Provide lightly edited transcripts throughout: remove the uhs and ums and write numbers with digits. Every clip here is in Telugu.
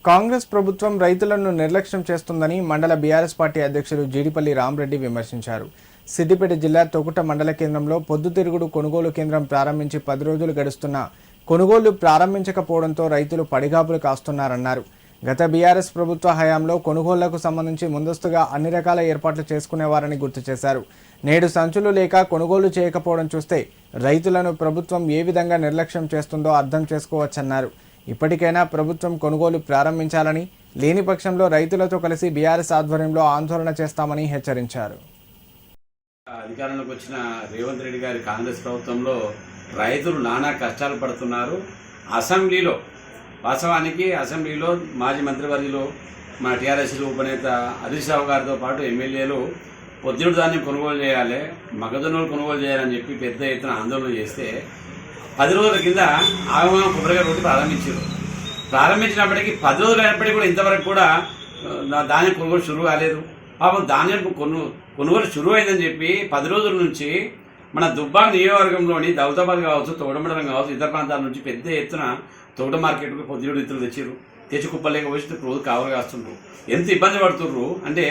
కాంగ్రెస్ ప్రభుత్వం రైతులను నిర్లక్ష్యం చేస్తుందని మండల బీఆర్ఎస్ పార్టీ అధ్యక్షులు జీడిపల్లి రామరెడ్డి విమర్శించారు. సిద్దిపేట జిల్లా తొకుట మండల కేంద్రంలో పొద్దుతిరుగుడు కొనుగోలు కేంద్రం ప్రారంభించి 10 రోజులు గడుస్తున్నా కొనుగోళ్లు ప్రారంభించకపోవడంతో రైతులు పడిగాపులు కాస్తున్నారన్నారు. గత బీఆర్ఎస్ ప్రభుత్వ హయాంలో కొనుగోళ్లకు సంబంధించి ముందస్తుగా అన్ని రకాల ఏర్పాట్లు చేసుకునేవారని గుర్తు చేశారు. నేడు సంచులు లేక కొనుగోలు చేయకపోవడం చూస్తే రైతులను ప్రభుత్వం ఏ విధంగా నిర్లక్ష్యం చేస్తుందో అర్థం చేసుకోవచ్చన్నారు. ఇప్పటికైనా ప్రభుత్వం కొనుగోలు ప్రారంభించాలని, లేని పక్షంలో రైతులతో కలిసి బీఆర్ఎస్ ఆధ్వర్యంలో ఆందోళన చేస్తామని హెచ్చరించారు. అధికారంలోకి వచ్చిన రేవంత్ రెడ్డి గారి కాంగ్రెస్ ప్రభుత్వంలో రైతులు నానా కష్టాలు పడుతున్నారు. అసెంబ్లీలో వాస్తవానికి అసెంబ్లీలో మాజీ మంత్రివర్యులు మన టీఆర్ఎస్ ఉపనేత హరీష్ రావు గారితో పాటు ఎమ్మెల్యేలు పొద్దుడు ధాన్యం కొనుగోలు చేయాలి, మగజొన్నలు కొనుగోలు చేయాలని చెప్పి పెద్ద ఎత్తున ఆందోళన చేస్తే 10 రోజుల కింద ఆగమనం కొబ్బరికాయ రోడ్డు ప్రారంభించినప్పటికీ 10 రోజులు అయినప్పటికీ కూడా ఇంతవరకు కూడా ధాన్యం కొనుగోలు షురువు కాలేదు. పాపం ధాన్యం కొనుగోలు షురువు అయిందని చెప్పి 10 రోజుల నుంచి మన దుబ్బాక నియోజకవర్గంలోని దౌలతాబాద్ కావచ్చు, తోటమండలం కావచ్చు, ఇతర ప్రాంతాల నుంచి పెద్ద ఎత్తున తోట మార్కెట్కు పొద్దుడు ఇతరులు తెచ్చి కుప్పలేక వచ్చి రోజు కావలు కాస్తుండ్రు. ఎంత ఇబ్బంది పడుతుర్రు అంటే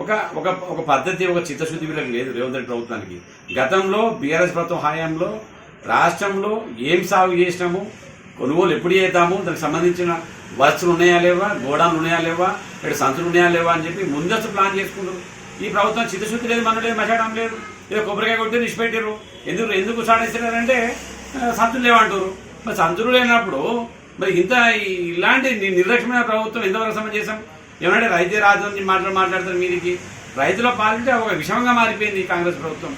ఒక పద్ధతి, ఒక చిత్తశుద్ధి వీళ్ళకి లేదు రేవంత్ రెడ్డి ప్రభుత్వానికి. గతంలో బీఆర్ఎస్ ప్రభుత్వం హయాంలో రాష్ట్రంలో ఏం సాగు చేసినాము, కొనుగోలు ఎప్పుడు చేద్దాము, దానికి సంబంధించిన వస్తువులు ఉన్నాయా లేవా, గోడాలు ఉన్నాయా లేవా, ఇక్కడ సంచులు ఉన్నాయా లేవా అని చెప్పి ముందస్తు ప్లాన్ చేసుకుంటారు. ఈ ప్రభుత్వం చిత్తశుద్ధి లేదు, మన లేదు, మచాడం లేదు. ఏదో కొబ్బరికాయ కొట్టి నిష్పెట్టారు. ఎందుకు సాధిస్తున్నారంటే సంచులు లేవంటారు. మరి సంచులు లేనప్పుడు మరి ఇలాంటి నిర్లక్ష్యమైన ప్రభుత్వం ఎంతవరకు సమయం చేశాం? ఏమంటే రైతే రాజధాని మాట్లాడతారు మీదికి. రైతుల పాలిటే ఒక విషమంగా మారిపోయింది కాంగ్రెస్ ప్రభుత్వం.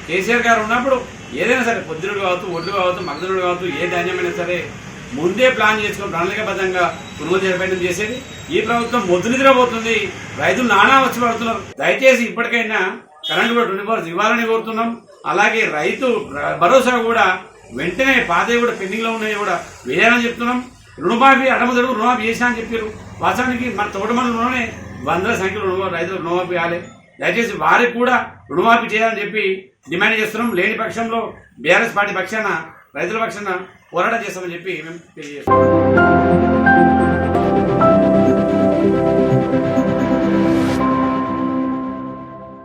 కేసీఆర్ గారు ఉన్నప్పుడు ఏదైనా సరే పొద్దుడు కావచ్చు, ఒడ్లు కావచ్చు, మగదుడు కావచ్చు, ఏ ధాన్యమైనా సరే ముందే ప్లాన్ చేసుకుని ప్రణాళికాబద్ధంగా కొనుగోలు చేయడం చేసేది. ఈ ప్రభుత్వం మొద్దు నిద్రపోతుంది, రైతులు నానా వచ్చి పడుతున్నారు. దయచేసి ఇప్పటికైనా కరెంటు కూడా 24 hours ఇవ్వాలని కోరుతున్నాం. అలాగే రైతు భరోసా కూడా వెంటనే పాతవి కూడా పెండింగ్ లో ఉన్నాయి కూడా వేయాలని చెప్తున్నాం. రుణమాఫీ అడమదడు రుణమాఫీ చేసినా అని చెప్పారు. వాస్తవానికి మన తోటమండలంలోనే 100 సంఖ్యలో రైతులు రుణమాఫీ కాలే. దయచేసి వారికి కూడా రుణమాఫీ చేయాలని చెప్పి డిమాండ్ చేస్తున్నాం. లేని పక్షంలో బీఆర్ఎస్ పార్టీ పక్షాన, రైతుల పక్షాన పోరాటం చేస్తామని చెప్పి మేము తెలియజేస్తున్నాం.